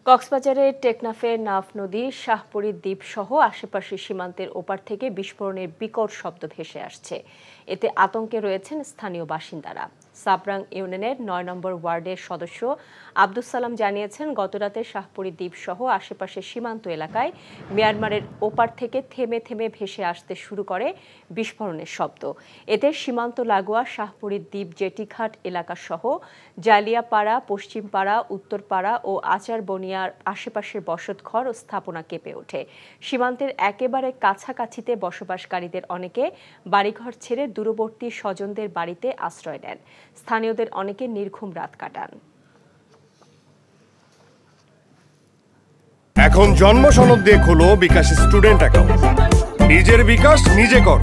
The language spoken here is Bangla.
কক্সবাজারের টেকনাফের নাফ নদী, শাহপরী দ্বীপ সহ আশেপাশের সীমান্তের ওপার থেকে বিস্ফোরণের বিকট শব্দ ভেসে আসছে। এতে আতঙ্কে রয়েছেন স্থানীয় বাসিন্দারা। সাবরাং ইউনিয়নের ৯ নম্বর ওয়ার্ডের সদস্য আব্দুস সালাম জানিয়েছেন, গতরাতে শাহপরী দ্বীপ সহ আশেপাশের সীমান্ত এলাকায় মিয়ানমারের ওপার থেকে থেমে থেমে ভেসে আসতে শুরু করে বিস্ফোরণের শব্দ। এতে সীমান্ত লাগোয়া শাহপরী দ্বীপ জেটিঘাট এলাকা সহ জালিয়াপাড়া, পশ্চিমপাড়া, উত্তরপাড়া ও আচারবনিয়ার আশেপাশের বসতঘর ও স্থাপনা কেঁপে ওঠে। সীমান্তের একেবারে কাছাকাছিতে বসবাসকারীদের অনেকে বাড়িঘর ছেড়ে দূরবর্তী স্বজনদের বাড়িতে আশ্রয় নেন। স্থানীয়দের অনেকে নির্ঘুম রাত কাটান। এখন জন্ম সনদ দিয়ে খোলো বিকাশ স্টুডেন্ট অ্যাকাউন্ট। নিজের বিকাশ নিজে কর।